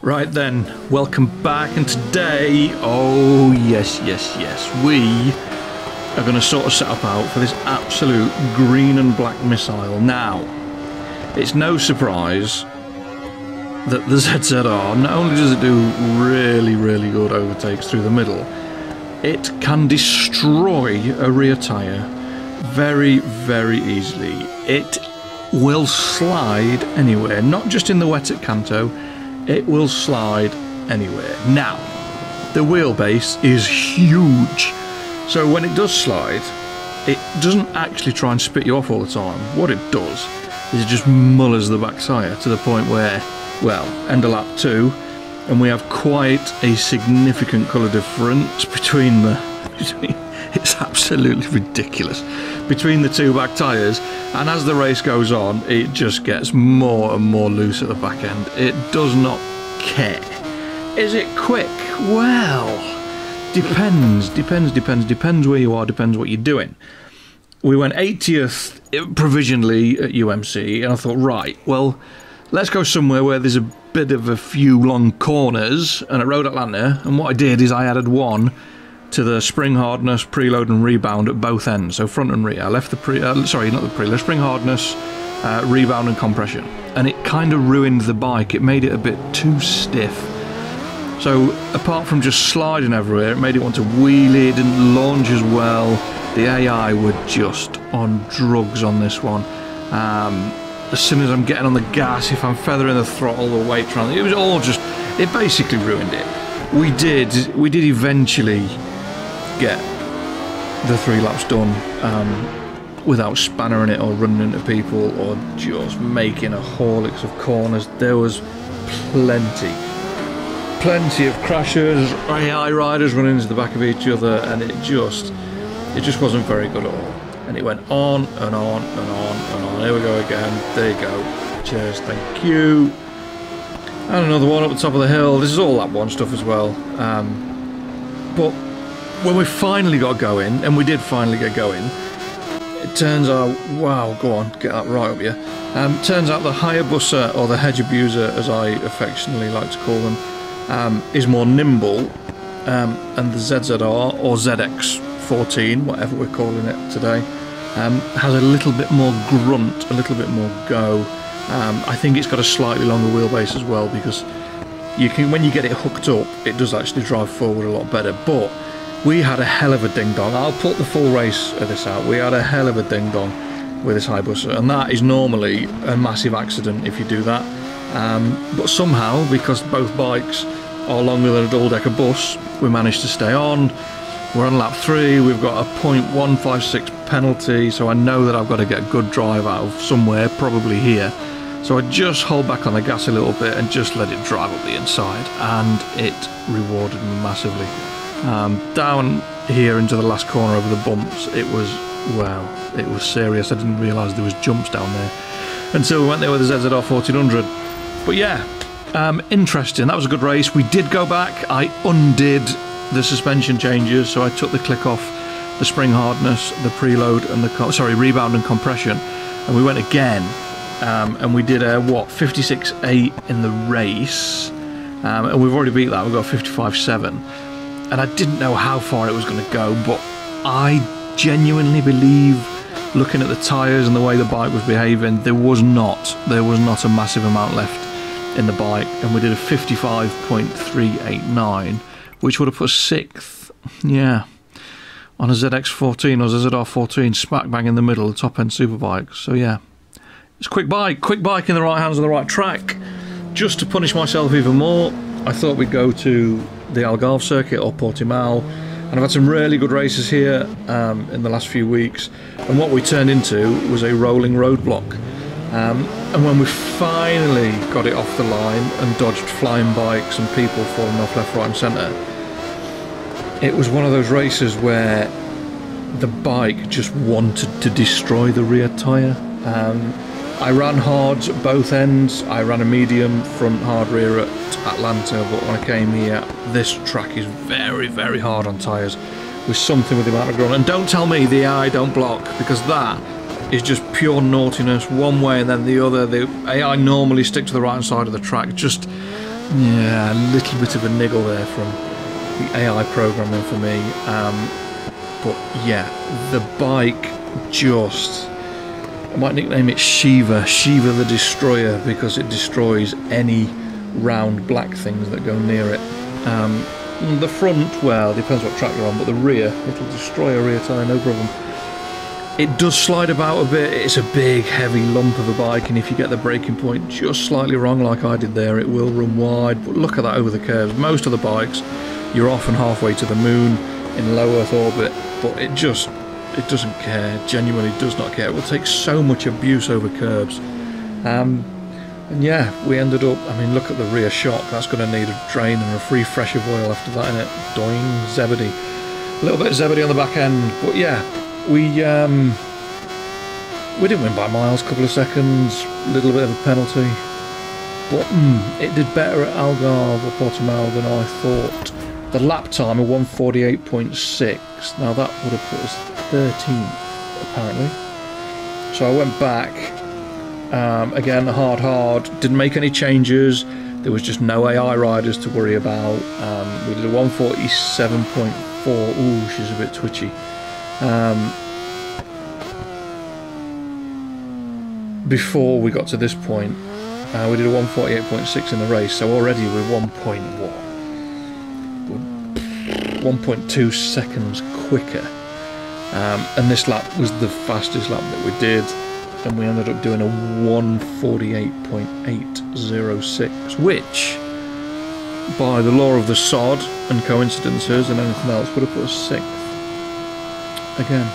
Right then, welcome back, and today, oh yes, we are going to sort of set up out for this absolute green and black missile. Now, it's no surprise that the ZZR, not only does it do really good overtakes through the middle, it can destroy a rear tyre very easily. It will slide anywhere, not just in the wet at Kanto, it will slide anywhere. Now, the wheelbase is huge, so when it does slide, it doesn't actually try and spit you off all the time. What it does is it just mullers the back tyre to the point where, well, end of lap 2, and we have quite a significant colour difference between the... it's absolutely ridiculous. Between the two back tyres, and as the race goes on, it just gets more and more loose at the back end. It does not care. Is it quick? Well, depends where you are, depends what you're doing. We went 80th provisionally at UMC, and I thought, right, well, let's go somewhere where there's a bit of a few long corners, and at Road Atlanta, and what I did is I added one to the spring hardness, preload and rebound at both ends, so front and rear. I left the spring hardness, rebound and compression, and it kind of ruined the bike. It made it a bit too stiff. So apart from just sliding everywhere, it made it want to wheelie, it didn't launch as well. The AI were just on drugs on this one. As soon as I'm getting on the gas, if I'm feathering the throttle, the weight transfer, it was all just, it basically ruined it. We did eventually get the 3 laps done without spannering it or running into people or just making a horlicks of corners. There was plenty of crashes, AI riders running into the back of each other, and it just wasn't very good at all. And it went on and on and on and on. Here we go again. There you go. Cheers, thank you. And another one up the top of the hill. This is all lap 1 stuff as well. But when we finally got going, and we did finally get going, it turns out, wow, go on, get that right up here. Turns out the Hedgeabuser, or the Hedgeabuser as I affectionately like to call them, is more nimble, and the ZZR, or Zx-14, whatever we're calling it today, has a little bit more grunt, a little bit more go. I think it's got a slightly longer wheelbase as well, because you can, when you get it hooked up, it does actually drive forward a lot better. But we had a hell of a ding-dong. I'll put the full race of this out. We had a hell of a ding-dong with this Hedgeabuser, and that is normally a massive accident if you do that. But somehow, because both bikes are longer than a double-decker bus, we managed to stay on. We're on lap 3, we've got a 0.156 penalty, so I know that I've got to get a good drive out of somewhere, probably here. So I just hold back on the gas a little bit and just let it drive up the inside, and it rewarded me massively. Down here into the last corner over the bumps, it was, wow, it was serious. I didn't realise there was jumps down there until we went there with the ZZR1400. But yeah, interesting. That was a good race. We did go back. I undid the suspension changes, so I took the click off the spring hardness, the preload, and the rebound and compression, and we went again. And we did a 56.8 in the race, and we've already beat that. We've got 55.7, and I didn't know how far it was going to go, but I genuinely believe, looking at the tyres and the way the bike was behaving, there was not a massive amount left in the bike, and we did a 55.389, which would have put us 6th, yeah, on a ZX-14 or ZZR14, smack bang in the middle, the top end superbike. So yeah. It's a quick bike in the right hands on the right track. Just to punish myself even more, I thought we'd go to the Algarve circuit or Portimao, and I've had some really good races here in the last few weeks, and what we turned into was a rolling roadblock. And when we finally got it off the line and dodged flying bikes and people falling off left, right and centre, it was one of those races where the bike just wanted to destroy the rear tyre. I ran hards at both ends. I ran a medium front hard rear at Atlanta, but when I came here, this track is very hard on tyres, with something with the amount of grunt. And don't tell me the AI don't block, because that is just pure naughtiness, one way and then the other. The AI normally stick to the right hand side of the track. Just Yeah, a little bit of a niggle there from the AI programming for me. But yeah, the bike just... I might nickname it Shiva the Destroyer, because it destroys any round black things that go near it. The front, well, depends what track you're on, but the rear, it'll destroy a rear tyre, no problem. It does slide about a bit. It's a big, heavy lump of a bike, and if you get the braking point just slightly wrong, like I did there, it will run wide. But look at that over the curves. Most of the bikes, you're often halfway to the moon in low Earth orbit, but it doesn't care. Genuinely does not care. It will take so much abuse over curbs. And yeah, we ended up, I mean, look at the rear shock. That's going to need a drain and a refresh of oil after that, innit? Doing zebedee. A little bit of zebedee on the back end, but yeah. We didn't win by miles, couple of seconds, little bit of a penalty, but it did better at Algarve or Portimao than I thought. The lap time of 148.6, now that would have put us 13th apparently. So I went back, again hard, didn't make any changes, there was just no AI riders to worry about. We did a 147.4, ooh, she's a bit twitchy. Before we got to this point, we did a 148.6 in the race, so already we're 1.2 seconds quicker. And this lap was the fastest lap that we did, and we ended up doing a 148.806, which, by the law of the sod and coincidences and anything else, would have put us 6th. Again,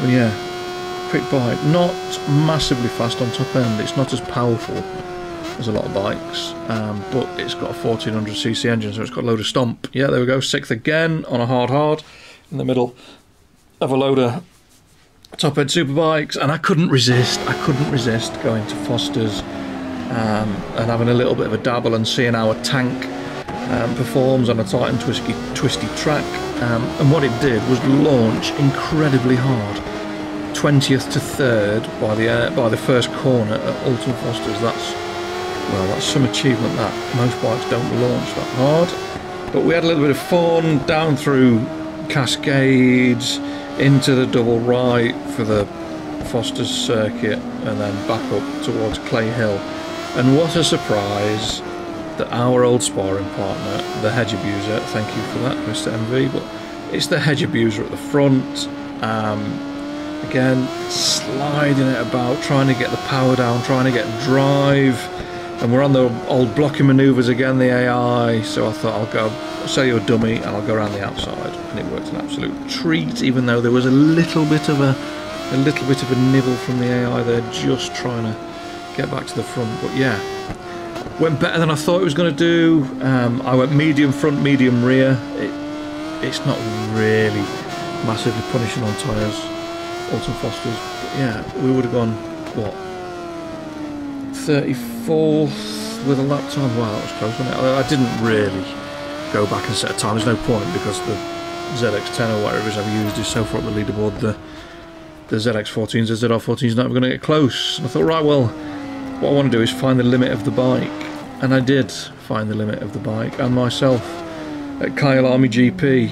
well, yeah, quick bike, not massively fast on top end, it's not as powerful as a lot of bikes, but it's got a 1400cc engine, so it's got a load of stomp. Yeah, there we go, 6th again on a hard in the middle of a load of top end superbikes, and I couldn't resist going to Foster's and having a little bit of a dabble and seeing how a tank performs on a tight and twisty track. And what it did was launch incredibly hard, 20th to 3rd by the first corner at Alton Foster's. That's some achievement. That most bikes don't launch that hard. But we had a little bit of fun down through Cascades into the double right for the Foster's circuit, and then back up towards Clay Hill. And what a surprise that our old sparring partner, the Hedgeabuser, thank you for that, Mr. MV, but it's the Hedgeabuser at the front, again, sliding it about, trying to get the power down, trying to get drive, and we're on the old blocking manoeuvres again, the AI, so I thought I'll say you're a dummy, and I'll go around the outside, and it worked an absolute treat, even though there was a little bit of a nibble from the AI there, just trying to get back to the front. But yeah, went better than I thought it was going to do. I went medium front, medium rear. It's not really massively punishing on tyres, Alton Foster's, but yeah, we would have gone, what, 34th with a lap time. Wow, that was close, wasn't it? I didn't really go back and set a time, there's no point, because the ZX10 or whatever it is I've used is so far up the leaderboard, the Zx-14, ZZR14 is not going to get close. And I thought, right, well, what I want to do is find the limit of the bike, and I did find the limit of the bike, and myself at Kyle Army GP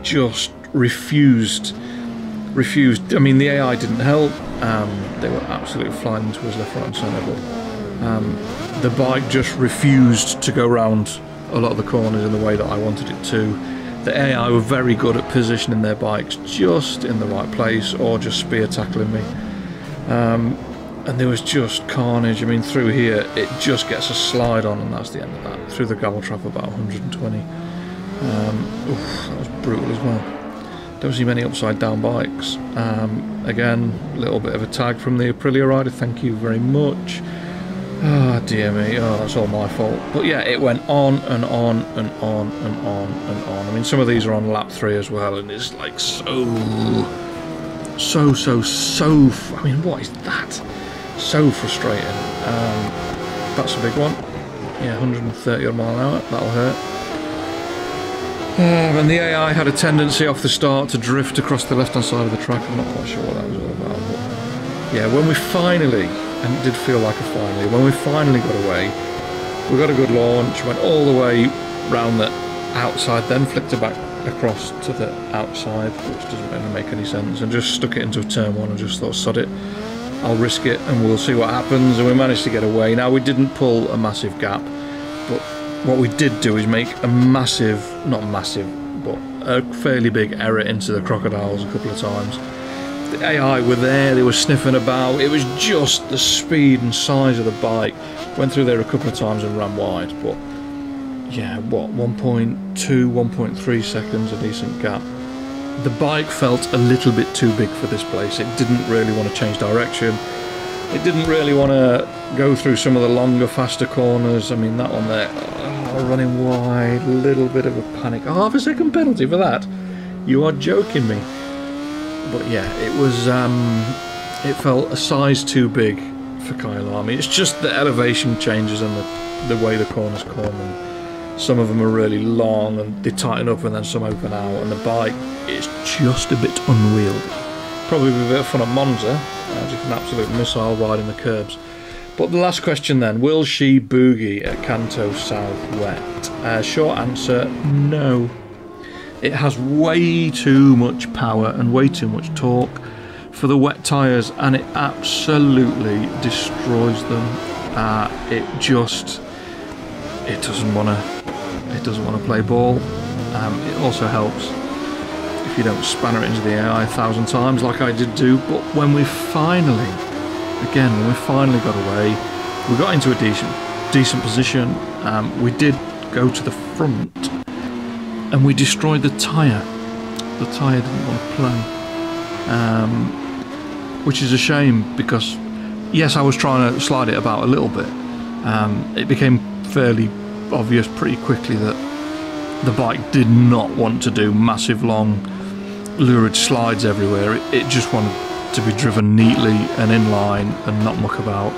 just refused. I mean, the AI didn't help, they were absolutely flying into us left, right and centre, but the bike just refused to go round a lot of the corners in the way that I wanted it to. The AI were very good at positioning their bikes just in the right place, or just spear tackling me. And there was just carnage. I mean, through here, it just gets a slide on, and that's the end of that. Through the gravel trap, about 120. That was brutal as well. Don't see many upside down bikes. Again, a little bit of a tag from the Aprilia rider, thank you very much. Oh dear me, oh, that's all my fault. But yeah, it went on and on and on and on and on. I mean, some of these are on lap 3 as well, and it's like so, I mean, what is that? So frustrating. That's a big one. Yeah, 130 odd mile an hour, that'll hurt. And the AI had a tendency off the start to drift across the left hand side of the track. I'm not quite sure what that was all about, but yeah, when we finally, and it did feel like a finally, when we finally got away, We got a good launch, went all the way round the outside, then flicked it back across to the outside, which doesn't really make any sense, and just stuck it into turn one and just thought, sod it, I'll risk it and we'll see what happens. And we managed to get away. Now, we didn't pull a massive gap, but what we did do is make a massive, not massive, but a fairly big error into the crocodiles a couple of times. The AI were there, they were sniffing about. It was just the speed and size of the bike. Went through there a couple of times and ran wide, but yeah, what, 1.2, 1.3 seconds, a decent gap. The bike felt a little bit too big for this place. It didn't really want to change direction. It didn't really want to go through some of the longer, faster corners. I mean, that one there, running wide, little bit of a panic. Half a second penalty for that? You are joking me. But yeah, it was, it felt a size too big for Kyalami. It's just the elevation changes and the way the corners come, and some of them are really long and they tighten up and then some open out, and the bike is just a bit unwieldy. Probably a bit of fun at Monza, just an absolute missile riding the curbs. But the last question then, will she boogie at Kanto South wet? Short answer, no. It has way too much power and way too much torque for the wet tyres, and it absolutely destroys them. It doesn't want to play ball. It also helps if you don't spanner it into the AI 1,000 times like I did do. But when we finally got away, we got into a decent position. We did go to the front and we destroyed the tyre. The tyre didn't want to play, which is a shame, because yes, I was trying to slide it about a little bit. It became fairly obvious pretty quickly that the bike did not want to do massive long lurid slides everywhere. It just wanted to be driven neatly and in line and not muck about.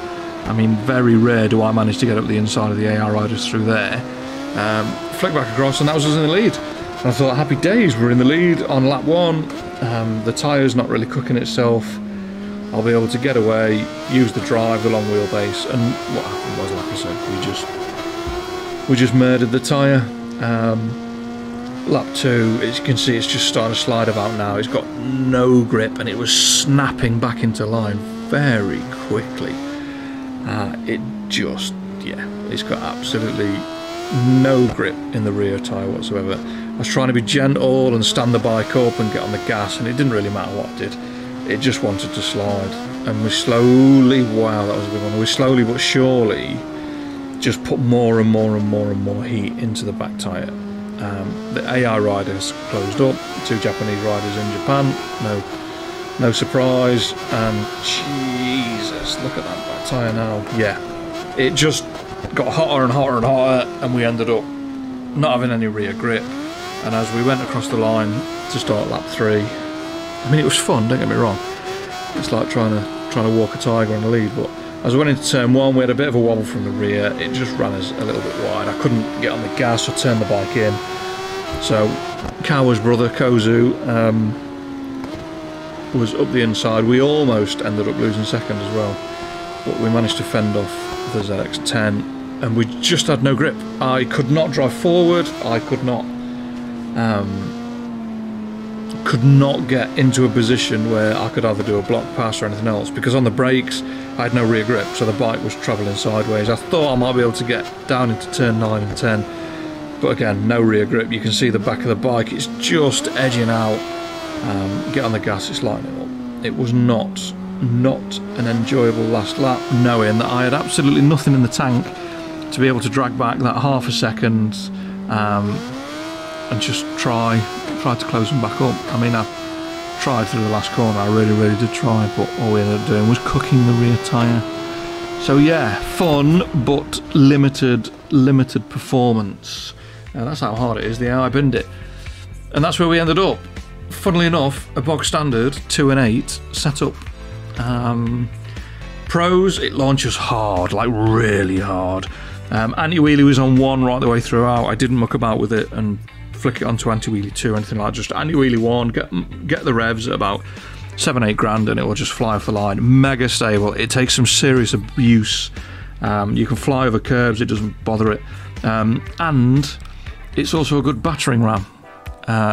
I mean, very rare do I manage to get up the inside of the AI riders through there. Flick back across, and that was us in the lead. And I thought, happy days, we're in the lead on lap one. The tyre's not really cooking itself. I'll be able to get away, use the drive, the long wheelbase, and what happened was, like I said, we just murdered the tyre. Lap two, as you can see, it's just starting to slide about now. It's got no grip, and it was snapping back into line very quickly. It's got absolutely no grip in the rear tyre whatsoever. I was trying to be gentle and stand the bike up and get on the gas, and it didn't really matter what I did. It just wanted to slide, and we slowly, wow, that was a big one. We slowly but surely just put more and more and more and more heat into the back tyre. The AI riders closed up, 2 Japanese riders in Japan, no surprise, and Jesus, look at that back tyre now. Yeah, it just got hotter and hotter and hotter, and we ended up not having any rear grip. And as we went across the line to start lap 3, I mean, it was fun, don't get me wrong. It's like trying to walk a tiger on the lead, but as we went into turn 1, we had a bit of a wobble from the rear. It just ran us a little bit wide. I couldn't get on the gas or turn the bike in. So Kawa's brother, Kozu, was up the inside. We almost ended up losing second as well, but we managed to fend off the ZX-10, and we just had no grip. I could not drive forward. I could not get into a position where I could either do a block pass or anything else, because on the brakes I had no rear grip, so the bike was travelling sideways. I thought I might be able to get down into turn 9 and 10, but again, no rear grip. You can see the back of the bike, it's just edging out. Get on the gas, it's lighting up. It was not an enjoyable last lap, knowing that I had absolutely nothing in the tank to be able to drag back that half a second and just try to close them back up. I mean, I tried through the last corner, I really did try, but all we ended up doing was cooking the rear tyre. So yeah, fun, but limited performance. That's how hard it is, the AI binned it. And that's where we ended up. Funnily enough, a bog standard 2 and 8 setup. Pros, it launches hard, like really hard. Anti-wheelie was on 1 right the way throughout. I didn't muck about with it and flick it onto anti-wheelie 2 or anything like that. Just anti-wheelie 1, get the revs at about 7-8 grand and it will just fly off the line. Mega stable. It takes some serious abuse You can fly over curbs, it doesn't bother it. And it's also a good battering ram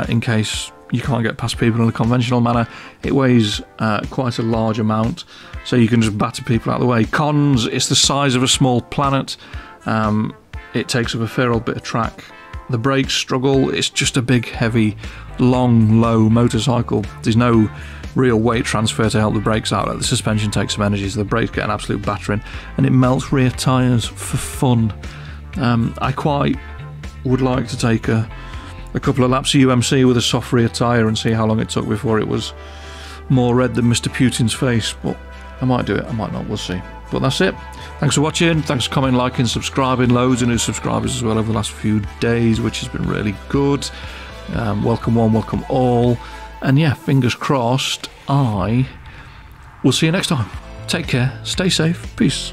in case you can't get past people in a conventional manner. It weighs quite a large amount, so you can just batter people out of the way. Cons, it's the size of a small planet. It takes up a fair old bit of track. The brakes struggle. It's just a big, heavy, long, low motorcycle. There's no real weight transfer to help the brakes out. The suspension takes some energy, so the brakes get an absolute battering, and it melts rear tyres for fun. I quite would like to take a couple of laps of UMC with a soft rear tyre and see how long it took before it was more red than Mr. Putin's face, but I might do it, I might not, we'll see. But that's it. Thanks for watching, thanks for commenting, liking, subscribing. Loads of new subscribers as well over the last few days, which has been really good. Welcome one, welcome all. And yeah, fingers crossed, I will see you next time. Take care, stay safe, peace.